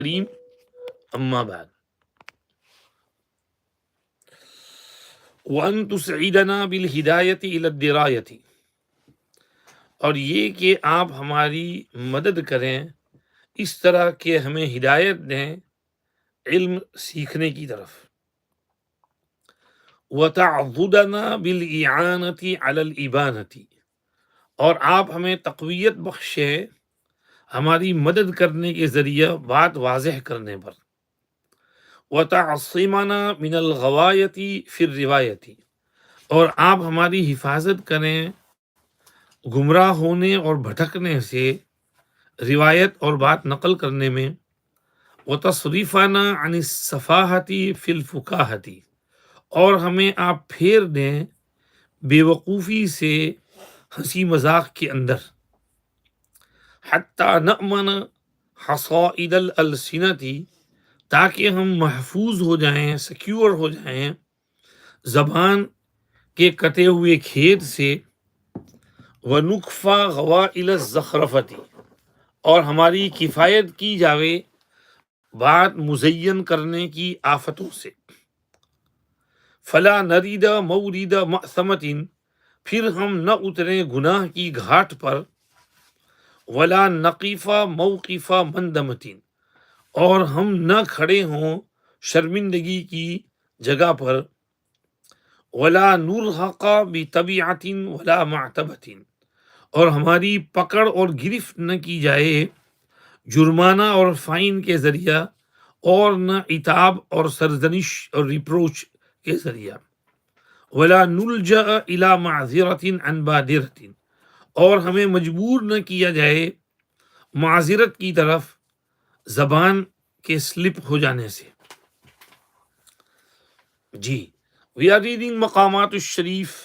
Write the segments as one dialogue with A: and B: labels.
A: الكريم أما بعد وأن تسعدنا بالهداية إلى الدراية और ये कि आप हमारी मदद करें इस तरह के हमें हिदायत दें इल्म सीखने की तरफ वतअद्दुदना बिल इआनती अलल इबानती और आप हमें तक़वियत बख्शें हमारी मदद करने के ज़रिए बात वाज़ेह करने पर वतअस्सिमना मिनल गवायती फिर रिवायती और आप हमारी हिफाजत करें गुमराह होने और भटकने से रिवायत और बात नकल करने में व तसरीफ़ाना अनिस सफ़ाहती फिल फुकाहती और हमें आप फेर दें बेवकूफ़ी से हंसी मजाक के अंदर हत्ता नअमन हसाइदल अलसिनती ताकि हम महफूज हो जाएं सिक्योर हो जाएं ज़बान के कटे हुए खेत से व नुकफ़ा गवाइल ज़ख़रफ़ती और हमारी किफ़ायत की जावे बात मुज़य्यन करने की आफतों से फला नरीदा मौरीदा मअसमतिन फिर हम न उतरे गुनाह की घाट पर वला नकीफ़ा मौक़िफ़ा मंदमतिन और हम न खड़े हों शर्मिंदगी की जगह पर वला नूरहक़ा बितबीअतिन वला मअतबतिन और हमारी पकड़ और गिरफ्त न की जाए जुर्माना और फाइन के जरिया और न इताब और सरजनिश और रिप्रोच के जरिया वला नुलजा इला माज़िरतिन अन बादिरतिन और हमें मजबूर न किया जाए माज़िरत की तरफ ज़बान के स्लिप हो जाने से जी वी आर रीडिंग मकामात शरीफ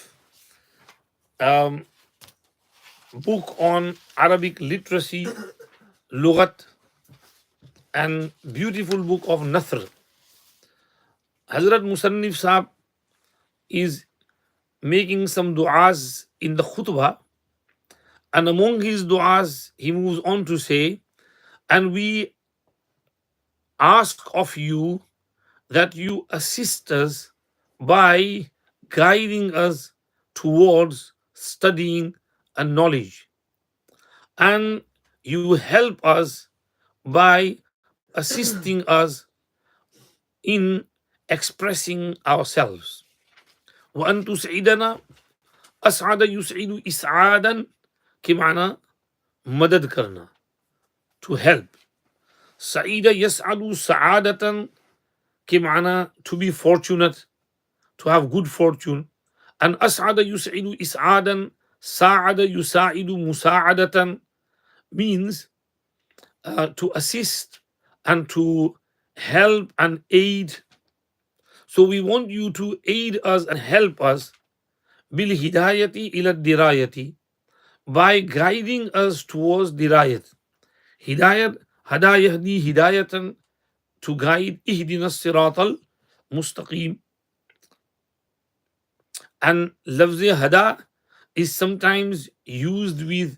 A: book on Arabic literacy, lughat, and beautiful book of Nasr. Hazrat Musannif Saab is making some du'as in the khutbah, and among his du'as, he moves on to say, and we ask of you that you assist us by guiding us towards studying and knowledge, and you help us by assisting us in expressing ourselves. وأن تسعدنا أسعد يسعد إسعادا के माना मदद करना to help. سعيد يسعد سعادة के माना to be fortunate, to have good fortune. and أسعد يسعد إسعادا ساعد يساعد مساعدة means to assist and to help and aid. So we want you to aid us and help us bil hidayati ila dirayati by guiding us towards dirayat. Hidayat, hada yahdi hidayatan, to guide, ihdina siratal mustaqim. And lafzi hada is sometimes used with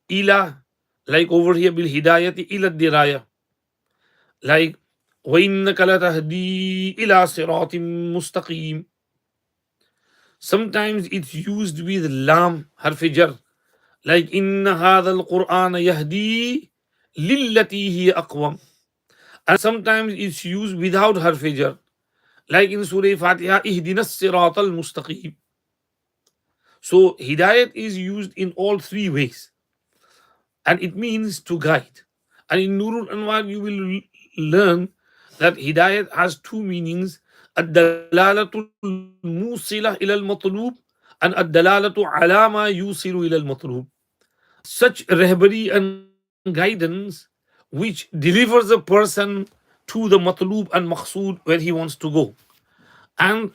A: ila, like over here bil hidayati ila diraya, like وَإِنَّكَ لَتَهْدِي إِلَى صِرَاطٍ مُسْتَقِيمٍ. Sometimes it's used with lam harf jar, like إِنَّ هَذَا الْقُرْآنَ يَهْدِي لِلَّتِي هِيَ أَقْوَمُ. And sometimes it's used without harf jar, like in Surah Fatiha إِهْدِنَا الصِّرَاطَ الْمُسْتَقِيمِ. So hidayat is used in all three ways, and it means to guide. And in Nurul Anwar you will learn that hidayat has two meanings: ad-dalalatul musila ila al-matlub and ad-dalalatu ala ma yusilu ila al-matlub. Such rehbari and guidance which delivers a person to the matlub and maqsood where he wants to go, and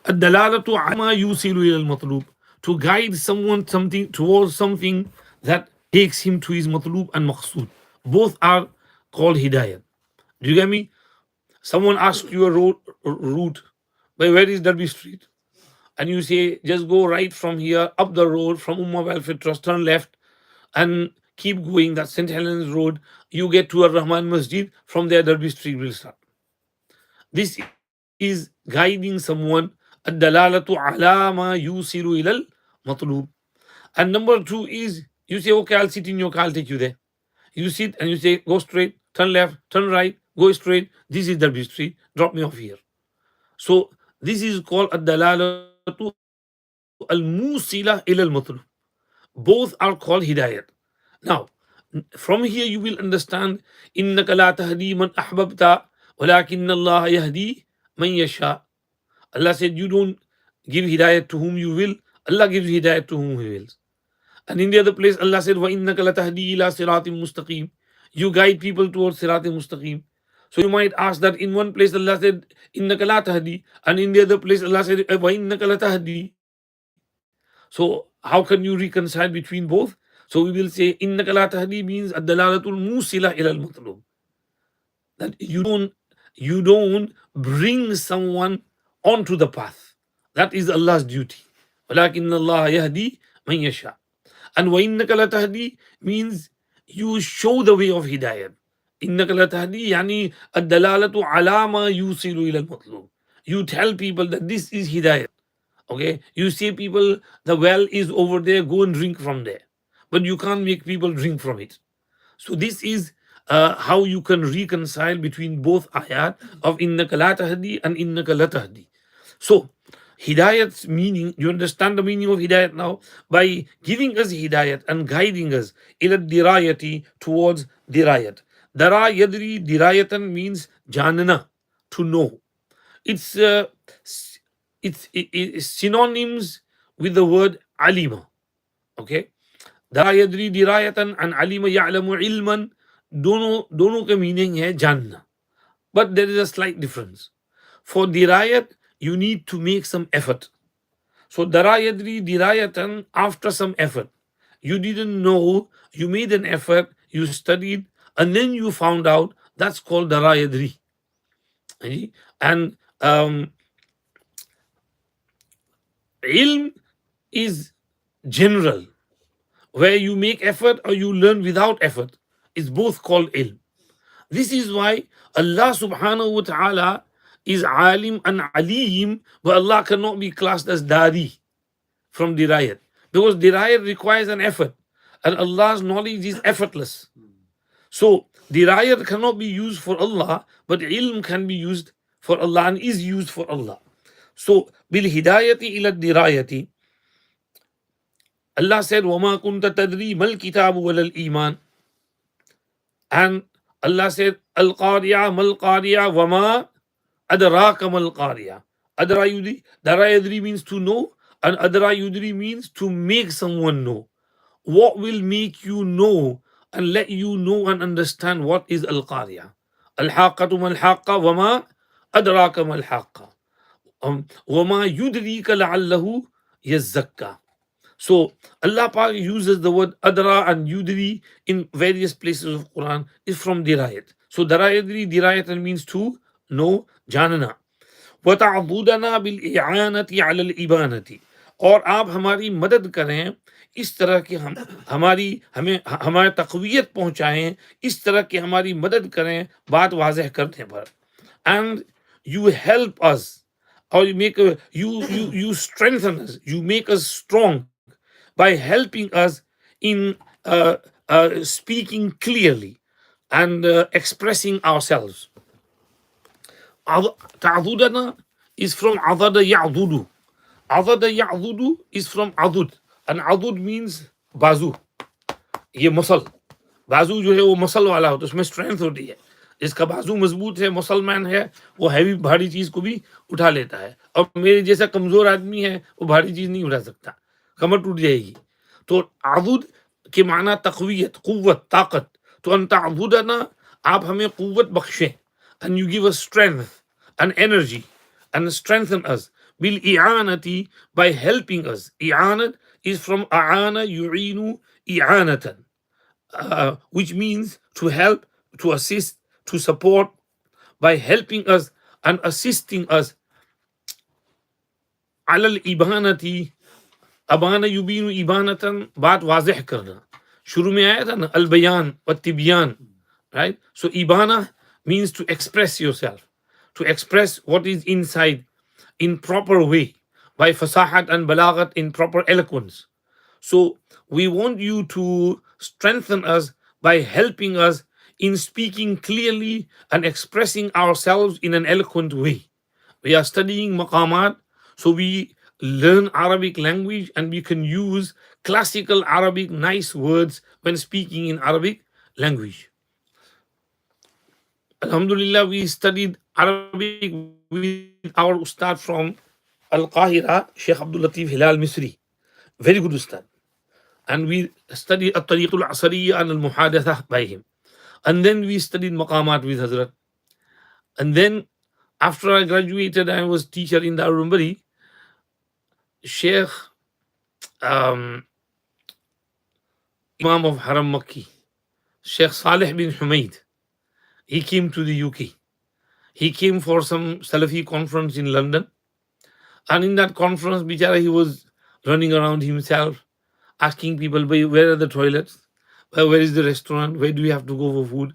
A: ad-dalalatu ala ma yusilu ila al-matlub, to guide someone something towards something that takes him to his matlub and maqsood. Both are called hidayat. Do you get me? Someone asks you a route, by where is Derby Street? And you say, just go right from here, up the road from Ummah Welfare Trust, turn left, and keep going, that St. Helens Road, you get to Ar-Rahman Masjid, from there Derby Street will start. This is guiding someone, الدلالة على ما يوصل إلى المطلوب. And number two is, you say, okay, I'll sit in your car, I'll take you there. You sit and you say, go straight, turn left, turn right, go straight. This is Derby Street, drop me off here. So this is called الدلالة الموصلة إلى المطلوب. Both are called hidayat. Now, from here you will understand, إنك لا تهدي من أحببت ولكن الله يهدي من يشاء. Allah said, you don't give hidayat to whom you will, Allah gives hidayat to whom He wills. And in the other place, Allah said, وَإِنَّكَ لَتَهْدِي إِلَى صِرَاطٍ مُسْتَقِيمٍ. You guide people towards صِرَاطٍ مُسْتَقِيم. So you might ask that in one place Allah said, إِنَّكَ لَا تَهْدِي, and in the other place Allah said, وَإِنَّكَ لَتَهْدِي. So how can you reconcile between both? So we will say, إِنَّكَ لَا تَهْدِي means الدَّلَالَةُ الْمُوصِلَةِ إِلَى الْمَطْلُوبِ. That you don't bring someone onto the path. That is Allah's duty. وَلَكِنَّ اللَّهَ يَهْدِي مَنْ يَشَاءُ. And وَإِنَّكَ لَتَهْدِي means you show the way of hidayat. إِنَّكَ لَتَهْدِي يعني الدَّلَالَةُ عَلَى مَا يُوصِلُ إِلَى الْمَطْلُوبِ. You tell people that this is hidayat. Okay, you say people, the well is over there, go and drink from there, but you can't make people drink from it. So this is how you can reconcile between both ayat of innaka la tahdi and innaka la tahdi. So hidayat's meaning, you understand the meaning of hidayat now? By giving us hidayat and guiding us ila dirayati, towards dirayat. Dara yadri dirayatan means janana, to know. It's synonyms with the word alima. Okay, दरा यदरी दिरायतन and alima ya'lamu ilman, दोनों का meaning है जानना, but there is a slight difference. For dirayat you need to make some effort. So dara yadri dirayatan, after some effort, you didn't know, you made an effort, you studied, and then you found out, that's called dara yadri. And ilm is general, where you make effort or you learn without effort. It's both called ilm. This is why Allah subhanahu wa ta'ala is alim and alim, but Allah cannot be classed as dari from dirayat, because dirayat requires an effort and Allah's knowledge is effortless. So dirayat cannot be used for Allah, but ilm can be used for Allah and is used for Allah. So bil hidayati ila dirayati, Allah said, وَمَا كُنْتَ تَدْرِي مَا الْكِتَابُ وَلَا الْإِيمَانُ. And Allah said, Al-Qari'ah, Mal-Qari'ah, Wama Adraka Mal-Qari'ah. Adra Yudri, Dara Yudri means to know, and Adra Yudri means to make someone know. What will make you know and let you know and understand what is Al-Qari'ah? Al-Haqqatu Mal-Haqqa, Wama Adraka Mal-Haqqa. Wama Yudrika La'allahu Yazzakka. So Allah Pak uses the word adra and yudri in various places of Quran, is from dirayat. So darayadri dirayatan means to know, जानना. وَتَعْضُدَنَا بِالْإِعَانَةِ عَلَى الْإِبَانَةِ. और आप हमारी मदद करें इस तरह कि हमारे तक़वियत पहुंचाएं, इस तरह कि हमारी मदद करें बात वाज़ेह करने पर. And you help us, or you strengthen us, you make us strong by helping us in speaking clearly and expressing ourselves. Ta'adudana is from adada ya'dudu. Adada ya'dudu is from adud, and adud means bazu. ये muscle, बाजू जो है वो muscle वाला होता है, उसमें strength होती है. जिसका बाजू मजबूत है, मुसलमान है, वो हैवी भारी चीज को भी उठा लेता है. और मेरे जैसा कमजोर आदमी है, वो भारी चीज नहीं उठा सकता, कमर टूट जाएगी. तो आबुद के माना तक़वियत, कुव्वत, ताकत. तो अंताबुदना, आप हमें कुव्वत बख्शें, and you give us strength and energy and strengthen us. Bil i'anati, by helping us. I'anat is from a'ana yu'inu i'anatan, which means to help, to assist, to support, by helping us and assisting us. Alal ibanati, abana yubinu ibanatan, baat wazih karna, शुरू में आया था ना अल बयान व तिबियान, right? So ibana means to express yourself, to express what is inside in proper way, by fasahat and balaghat, in proper eloquence. So we want you to strengthen us by helping us in speaking clearly and expressing ourselves in an eloquent way. We are studying Maqamaat, so we learn Arabic language and we can use classical Arabic nice words when speaking in Arabic language. Alhamdulillah, we studied Arabic with our Ustad from Al Qahira, Sheikh Abdul Latif Hilal Misri. Very good Ustad. And we studied At Tariqul Asariya and Al Muhadatha by him. And then we studied Maqamat with Hazrat. And then after I graduated, I was teacher in Darul Umbari. Sheikh um, Imam of Haram Makki, Sheikh Saleh bin Humaid, he came to the UK. He came for some Salafi conference in London. And in that conference, bichara, he was running around himself, asking people, where are the toilets? Where is the restaurant? Where do we have to go for food?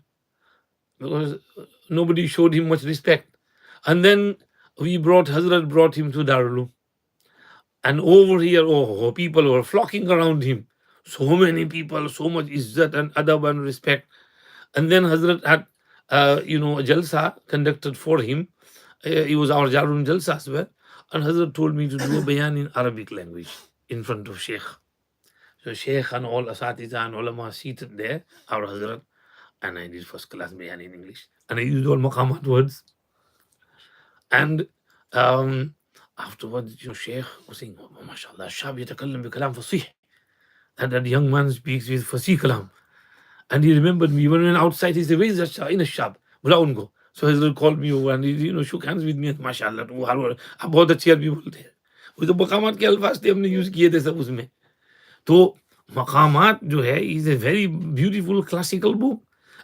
A: Because nobody showed him much respect. And then Hazrat brought him to Darul. And over here, oh, people were flocking around him. So many people, so much izzat and adab and respect. And then Hazrat had, a jalsa conducted for him. He was our Jarun jalsa as well. And Hazrat told me to do a bayan in Arabic language in front of Sheikh. So Sheikh and all asatiza and ulama seated there, our Hazrat, and I did first class bayan in English. And I used all maqamat words. And afterwards, Sheikh was saying, oh, mashallah, shab yatakallam bi kalam fasih. And that young man speaks with fasih kalam. And he remembered me. Even when outside, he said, where is that shab? In a shab. Bula unko. So Hazrat called me over and he, shook hands with me. And mashallah, बहुत अच्छे अरबी बोलते हैं. वो तो मकामात के अल्फाज थे, हमने यूज किए थे सब उसमें. तो मकामात जो है is a very beautiful classical book.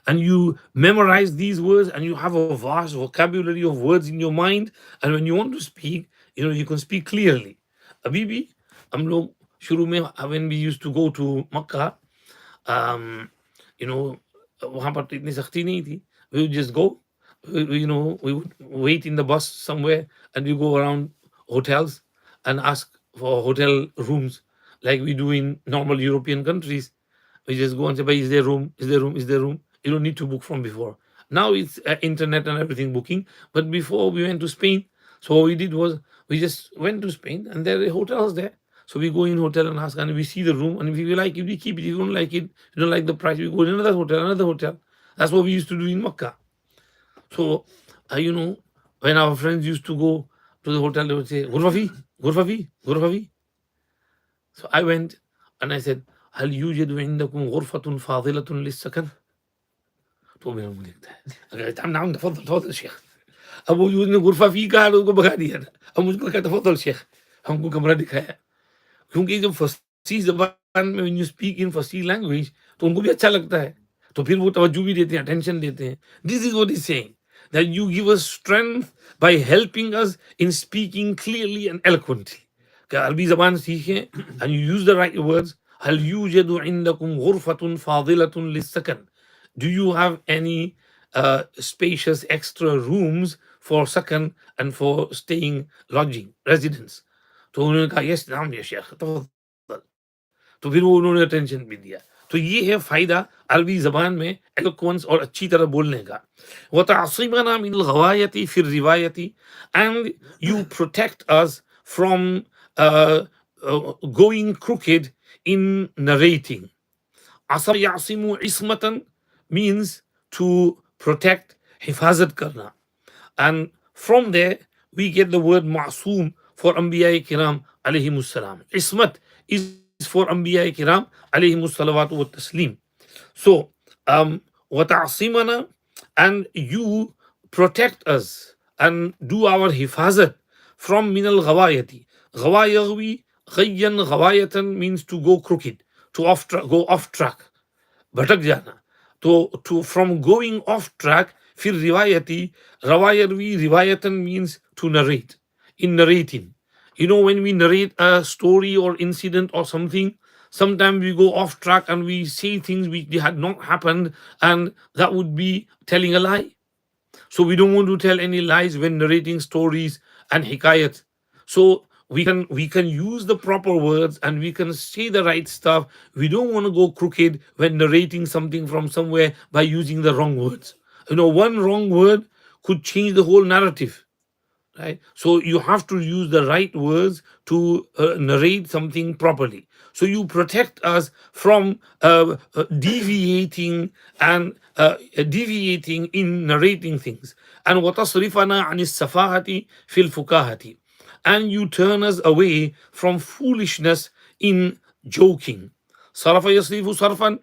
A: And you memorize these words and you have a vast vocabulary of words in your mind. And when you want to speak, you can speak clearly. अभी भी हम लोग शुरू में, when we used to go to Makkah, वहां पर तो इतनी सख्ती नहीं थी. We would just go, we would wait in the bus somewhere and we go around hotels and ask for hotel rooms like we do in normal European countries. We just go and say, "Bhai, is there room? Is there room? Is there room?" You don't need to book from before. Now it's internet and everything booking. But before we went to Spain, so what we did was we just went to Spain and there are hotels there. So we go in hotel and ask, and we see the room, and if we like it, we keep it. If you don't like it, you don't like the price, we go in another hotel. That's what we used to do in Makkah. So, when our friends used to go to the hotel, they would say, Gurfafi, Gurfafi, Gurfafi. So I went and I said, هل يوجد عندكم غرفة فاضلة للسكن? तो मेरा मुंह देखता है, अगर नाम तफضل तफضل शेख. अब वो उसने गुरफा फी कहा तो उसको भगा दिया था. अब मुझको कहता तफضल शेख, हमको कमरा दिखाया. क्योंकि जब फसी जबान में when you speak in फसी language तो उनको भी अच्छा लगता है, तो फिर वो तवज्जो भी देते हैं, attention देते हैं. This is what he's saying, that you give us strength by helping us in speaking clearly and eloquently. कि अरबी जबान सीखें and you use the right words. هل يوجد عندكم غرفة فاضلة للسكن? Do you have any spacious extra rooms for sakan and for staying, lodging, residence? तो उन्होंने कहा yes नाम या शेख तफضल. तो फिर वो उन्होंने अटेंशन भी दिया. तो ये है फायदा अरबी जबान में एलोक्वेंस और अच्छी तरह बोलने का. वतअसीबना मिनल गवायति फिर रिवायति, and you protect us from going crooked in narrating. Asab ya'simu ismatan means to protect, hifazat karna. And from there, we get the word ma'soom for Anbiya Kiram alayhimus salam. Ismat is for Anbiya Kiram alayhimus salawatu wa taslim. So, wata'asimana, and you protect us and do our hifazat from minal ghawayati. Ghawayawi, ghayyan ghawayatan means to go crooked, to go off track. भटक जाना. तो from going off track, फिर रिवायती, रवायरवी रिवायतन means to narrate. In narrating, when we narrate a story or incident or something, Sometimes we go off track and we say things which they had not happened, and that would be telling a lie. So we don't want to tell any lies when narrating stories and hikayat. So we can use the proper words and we can say the right stuff. We don't want to go crooked when narrating something from somewhere by using the wrong words. One wrong word could change the whole narrative, right? So you have to use the right words to narrate something properly. So you protect us from deviating in narrating things. And وَتَصْرِفَنَا عَنِ السَّفَاهَةِ فِي الْفُكَاهَةِ, and you turn us away from foolishness in joking. صَرَفَ يَصْرِفُ صَرْفًا,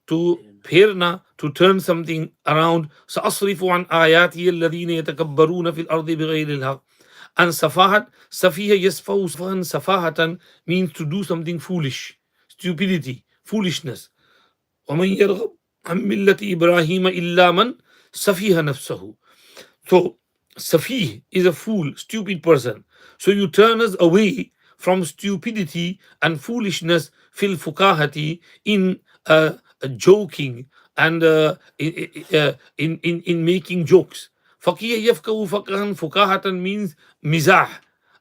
A: to pherna, to turn something around. سأصرف عن آياتي الذين يتكبرون في الأرض بغير الحق. And safahat, safiha yasfahu safahan safahatan, means to do something foolish, stupidity, foolishness. وَمَنْ يَرْغَبْ عَنْ مِلَّةِ إِبْرَاهِيمَ إِلَّا مَنْ سَفِيهَ نَفْسَهُ. So, Safih is a fool, stupid person. So you turn us away from stupidity and foolishness, fil fukahati, in joking and in making jokes. Faqih yafkahu fakahan, fukahatan means mizah,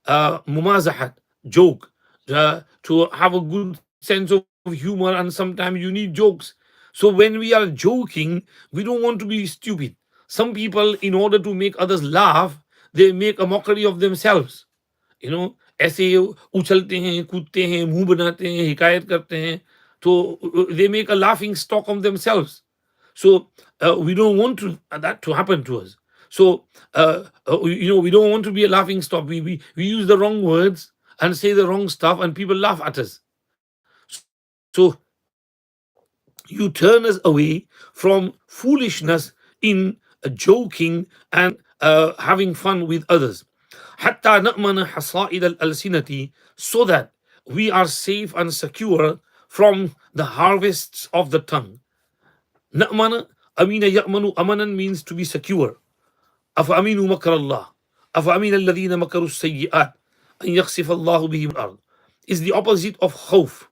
A: mumazahat, joke, to have a good sense of humor, and sometimes you need jokes. So when we are joking, we don't want to be stupid. Some people, in order to make others laugh, they make a mockery of themselves. ऐसे उछलते हैं, कूदते हैं, मुंह बनाते हैं, हिकायत करते हैं, तो they make a laughing stock of themselves. So we don't want that to happen to us. So we don't want to be a laughing stock. We use the wrong words and say the wrong stuff, and people laugh at us. So you turn us away from foolishness in joking and having fun with others. حتى نأمن حصائد الألسنة, so that we are safe and secure from the harvests of the tongue. نأمن, أمين يأمن, أمنا means to be secure. أفأمنوا مكر الله أفأمن الذين مكروا السيئات أن يخسف الله بهم الأرض, is the opposite of خوف.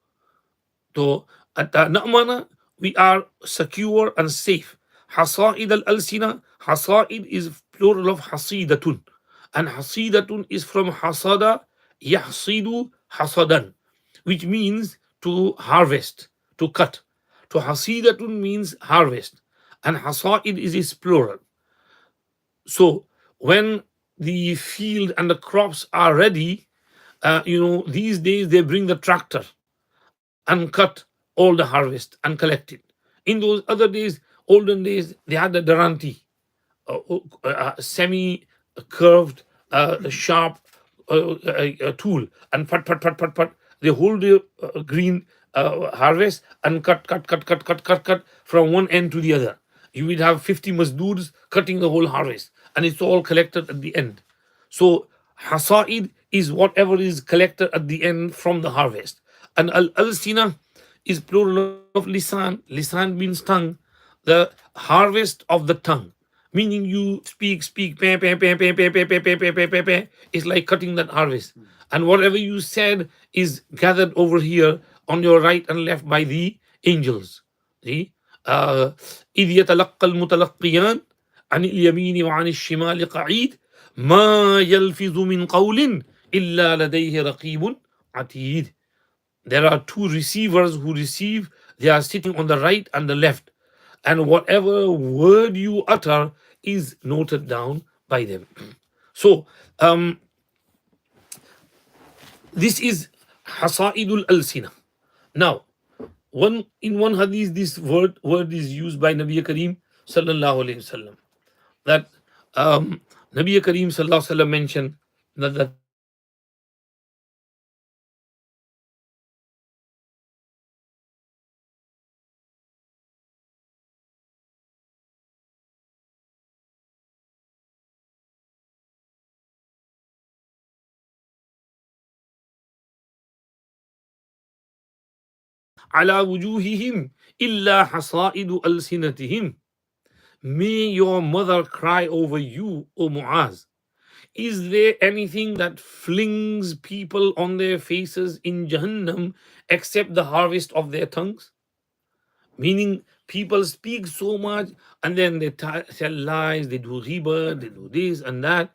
A: So at Na'mana, we are secure and safe. Hasa'id al-alsina, Hasa'id is plural of hasidatun. And hasidatun is from hasada, yahsidu hasadan, which means to harvest, to cut. To hasidatun means harvest. And hasa'id is its plural. So when the field and the crops are ready, these days they bring the tractor and cut all the harvest and collect it. In those other days, olden days, they had the Daranti, semi curved, sharp tool, and pat. They hold the green harvest and cut from one end to the other. You would have 50 masdoors cutting the whole harvest, and it's all collected at the end. So hasaid is whatever is collected at the end from the harvest. And al-alsina is plural of lisan. Lisan means tongue. The harvest of the tongue, meaning you speak, peh, peh, peh, peh, peh, peh, peh, peh, peh, peh, peh, peh. It's like cutting that harvest. And whatever you said is gathered over here on your right and left by the angels. See? إذ يتلقى المتلقيان عن اليمين وعن الشمال قعيد ما يلفظ من قول إلا لديه رقيب عتيد. There are two receivers who receive, they are sitting on the right and the left. And whatever word you utter is noted down by them. So, this is Hasaidul Alsina. Now, in one hadith, this word is used by Nabi Kareem sallallahu alayhi wasallam. That Nabi Kareem sallallahu alayhi wasallam mentioned that the tongue is the secret of ala wujuhihim illa hasaidu alsinatihim. May your mother cry over you, O Muaz, Is there anything that flings people on their faces in Jahannam except the harvest of their tongues? Meaning, people speak so much and then they tell lies, they do riba, they do this and that.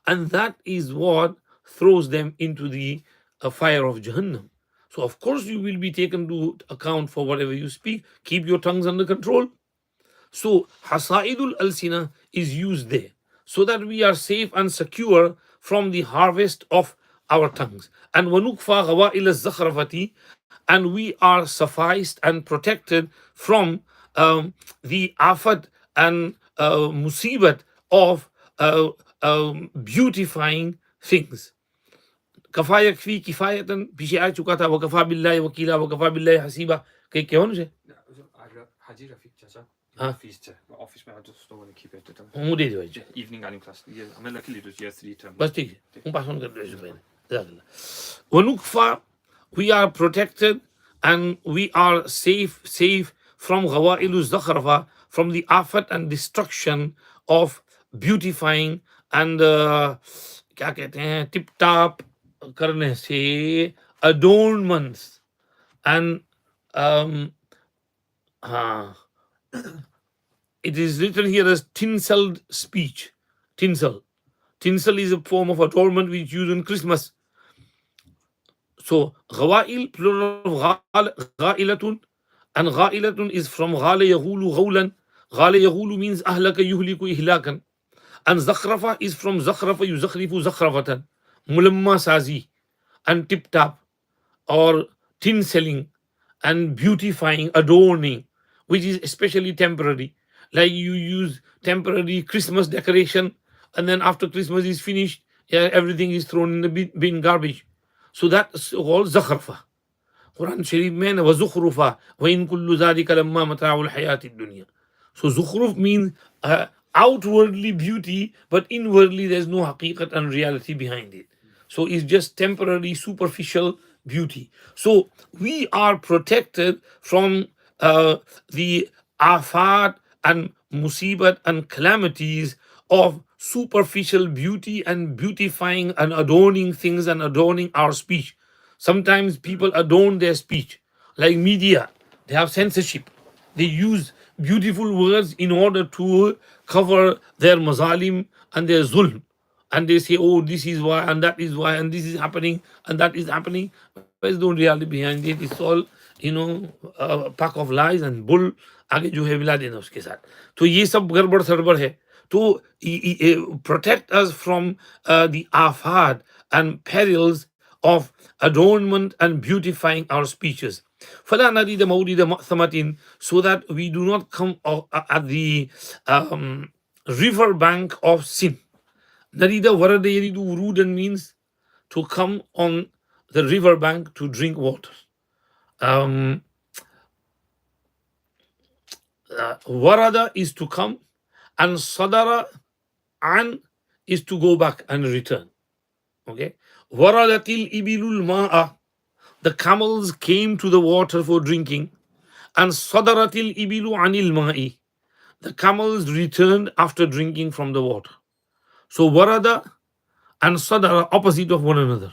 A: And that is what throws them into the fire of Jahannam. So, of course, you will be taken to account for whatever you speak. Keep your tongues under control. So, Hasaidul Alsina is used there so that we are safe and secure from the harvest of our tongues. And Wanukfa Ghawail Zakhrafati, and we are sufficed and protected from the afat and musibat of beautifying things. कफा यकफी किफायतन पीछे आ चुका था वकफा बिल्लाहि वकीला वकफा बिल्लाहि हसीबा कहीं क्या होने से
B: Haji Rafiq Chacha.
A: हाँ
B: Office में I just don't want to keep it.
A: हूँ दे दो
B: Evening gardening class. Yeah, I'm luckily it was year 3 term.
A: बस ठीक है हूँ पास ऑन कर दो इस पे वनुकफा we are protected and we are safe from ghawailu zakhrafa, from the afat and destruction of beautifying and क्या कहते हैं टिप टॉप करने से adornments and it is written here as tinseled speech. Tinsel is a form of adornment we use in Christmas. So ghawail, plural of ghailatun, and ghailatun is from ghale yaghulu ghawlan. Ghale yaghulu means ahlaka yuhliku ihlakan. And zakhrafa is from zakhrafa yuzakhrifu zakhrafatan. Mulamma sazi and tip top or tinselling and beautifying, adorning, which is especially temporary. Like you use temporary Christmas decoration, and then after Christmas is finished, yeah, everything is thrown in the bin garbage. So that's called zakhrafa. Quran Sharif mein wa zukhrufa wa in kullu dhalika lamma mata'ul hayati dunya. So zukhruf means outwardly beauty, but inwardly there's no haqiqat and reality behind it. So it's just temporary, superficial beauty. So we are protected from the afat and musibat and calamities of superficial beauty and beautifying and adorning things and adorning our speech. Sometimes people adorn their speech, like media, they have censorship. They use beautiful words in order to cover their mazalim and their zulm. And they say, oh, this is why, and that is why, and this is happening, and that is happening. There's no reality behind it. It's all, a pack of lies and bull. आगे जो है मिला देना उसके साथ. तो ये सब गड़बड़ सड़बड़ है. To protect us from the afad and perils of adornment and beautifying our speeches. فَلَا نَرِيدَ مَوْرِدَ مَأْثَمَةٍ, so that we do not come at the river bank of sin. Narida warada yaridu wurudan means to come on the river bank to drink water. Warada is to come, and sadara an is to go back and return. Okay. Waradatil ibilul ma'a, the camels came to the water for drinking, and sadaratil ibilu anil ma'i, the camels returned after drinking from the water. So warada and sadara opposite of one another.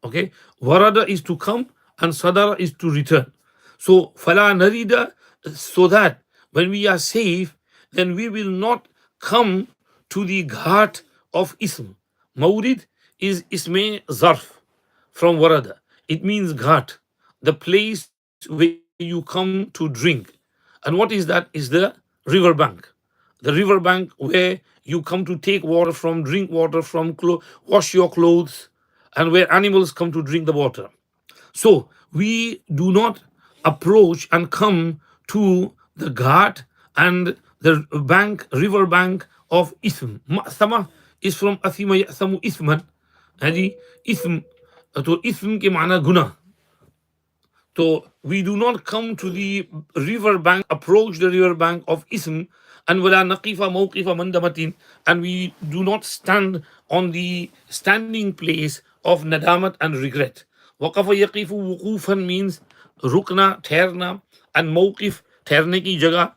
A: Okay, warada is to come and sadara is to return. So fala narida, so that when we are safe, then we will not come to the ghat of ism. Mawrid is isme zarf from warada. It means ghat, the place where you come to drink. And what is that? Is the river bank. The river bank where you come to take water from, drink water from, wash your clothes, and where animals come to drink the water. So we do not approach and come to the ghat and the bank, river bank of ism. Ma'thama is from athima ya'thamu isman. Hadi ism, to ism ke maana guna. So we do not come to the river bank, approach the river bank of ism, and wala naqifa mawqifa mandamatin, and we do not stand on the standing place of nadamat and regret. Waqafa yaqifu wuqufan means rukna, therna, and mawqif, therne ki jagah,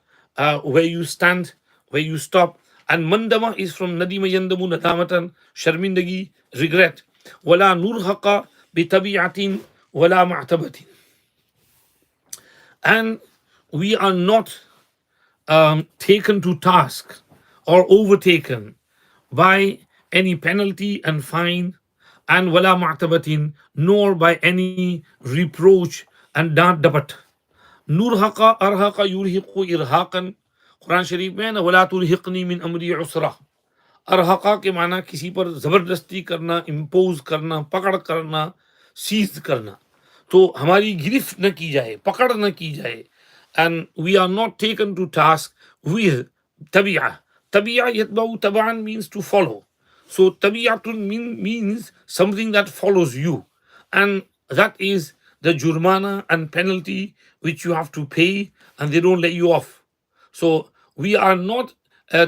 A: where you stand, where you stop, And mandama is from nadima yandamu nadamatan, sharmindagi, regret. Wala nurhaqa bitabi'atin wala ma'tabatin. And we are not taken to task or overtaken by any penalty and fine, and wala ma'tabatin, nor by any reproach and dant dapat. Nurhaqa arhaqa yurhiqu irhaqan. Quran शरीफ में है ना, वला तुरहिqni min amri usra. अरहका के माना किसी पर जबरदस्ती करना, इम्पोज करना, पकड़ करना, सीज करना, तो हमारी गिरफ्त न की जाए, पकड़ न की जाए. And we are not taken to task with tabi'ah. Tabi'ah yatba'u taba'an means to follow. So tabi'atun means something that follows you. And that is the jurmana and penalty which you have to pay, and they don't let you off. So we are not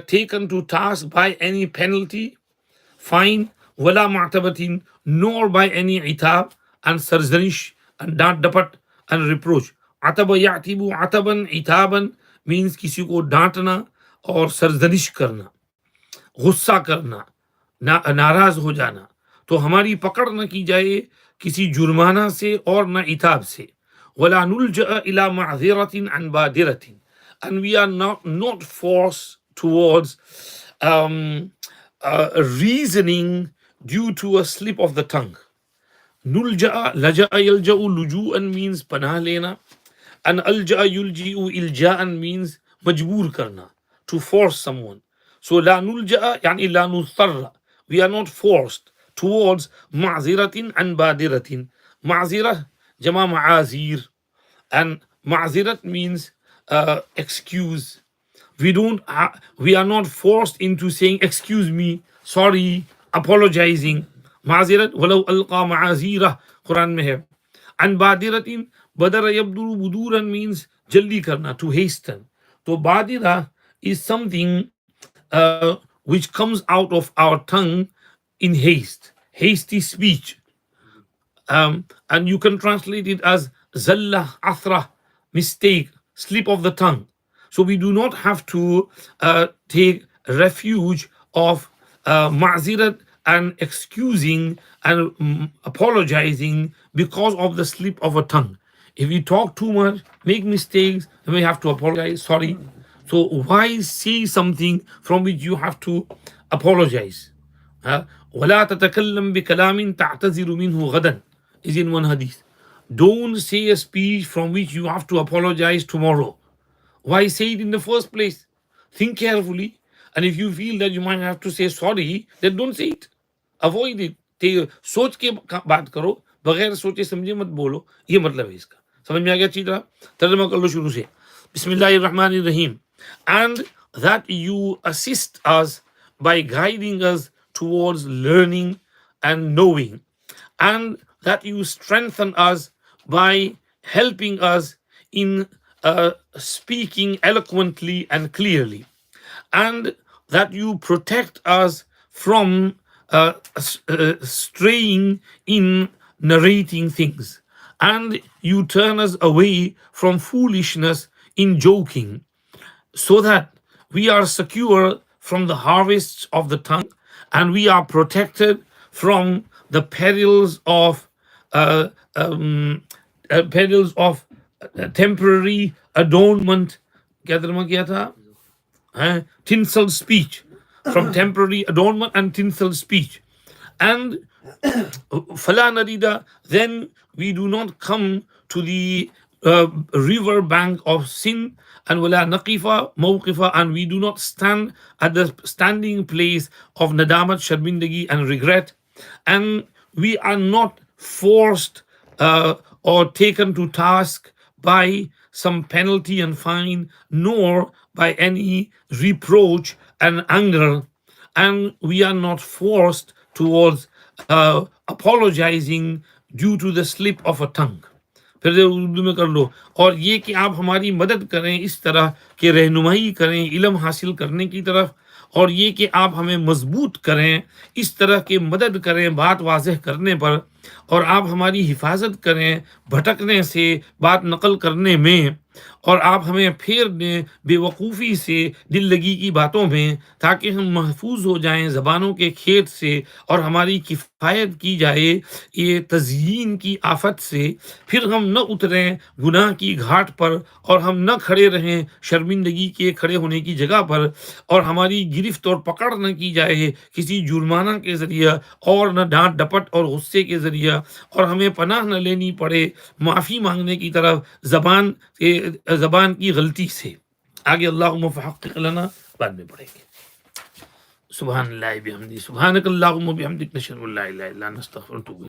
A: taken to task by any penalty, fine, wala ma'tabatin, nor by any itab and sarzanish and dant dapat and reproach. Ataba ya'tibu ataban itaban means किसी को डांटना और सरजनिश करना, गुस्सा करना, नाराज हो जाना. तो हमारी पकड़ न की जाए किसी जुर्माना से और न इताब से. वला नुलजा इला मअज़िरतिन अन बादिरतिन. And we are not forced towards reasoning due to a slip of the tongue. Nulja'a, laja'a yalja'u luju'an means panah lena, and alja'a yulji'u ilja'an means majboor karna, to force someone. So la nulja'a yani la nustarra, we are not forced towards ma'ziratin and badiratin. Ma'zirah jama ma'azir, and ma'zirat means excuse. We are not forced into saying excuse me, sorry, apologizing. Ma'zirat walau alqa ma'azirah, Quran mein hai. And badiratin, badara yabduru buduran means jaldi karna, to hasten. So badira is something which comes out of our tongue in haste, hasty speech. And you can translate it as zalla, athra, mistake, slip of the tongue. So we do not have to take refuge of ma'zirat and excusing and apologizing because of the slip of a tongue. If we talk too much, make mistakes, then we have to apologize, sorry. So why say something from which you have to apologize? وَلَا تَتَكَلَّمْ بِكَلَامٍ تَعْتَذِرُ مِنْهُ غَدًا is in one hadith. Don't say a speech from which you have to apologize tomorrow. Why say it in the first place? Think carefully, and if you feel that you might have to say sorry, then don't say it. Avoid it. सोच के बात करो, बगैर सोचे समझे मत बोलो. ये मतलब है इसका. समझ में आ गया अच्छी तरह? तर्जुमा कर लो शुरू से. Bismillahir-Rahmanir-Rahim. And that you assist us by guiding us towards learning and knowing, and that you strengthen us by helping us in speaking eloquently and clearly, and that you protect us from straying in narrating things, and you turn us away from foolishness in joking, so that we are secure from the harvests of the tongue, and we are protected from the perils of temporary adornment. क्या तर्जुमा किया था? Tinsel speech, from temporary adornment and tinsel speech. And fala narida, then we do not come to the river bank of sin, and wala naqifa mawqifa, and we do not stand at the standing place of nadamat, sharmindagi, and regret, and we are not forced or taken to task by some penalty and fine, nor by any reproach and anger, and we are not forced towards apologizing due to the slip of a tongue. फिर उर्दू में कर लो. और ये कि आप हमारी मदद करें, इस तरह के रहनुमाई करें इल्म हासिल करने की तरफ, और ये कि आप हमें मजबूत करें, इस तरह की मदद करें बात वाज़ेह करने पर, और आप हमारी हिफाजत करें भटकने से बात नकल करने में, और आप हमें फेर दें बेवकूफ़ी से दिल लगी की बातों में, ताकि हम महफूज हो जाएं ज़बानों के खेत से और हमारी किफ़ायत की जाए ये तज़यीन की आफत से। फिर हम न उतरें गुनाह की घाट पर और हम न खड़े रहें शर्मिंदगी के खड़े होने की जगह पर, और हमारी गिरफ्त और पकड़ न की जाए किसी जुर्माना के ज़रिए और न डांट डपट और गुस्से के ज़रिए, और हमें पनाह न लेनी पड़े माफ़ी मांगने की तरफ ज़बान की गलती से। आगे अल्लाहुम्मा फहक़्क़िक़ लना बाद में पढ़ेंगे। सुभान अल्लाहि बिहम्दी सुभानक अल्लाहुम्मा बिहम्दिक नशहदु अल्ला इलाहा इल्ला अंता नस्तगफिरुका व नतूबु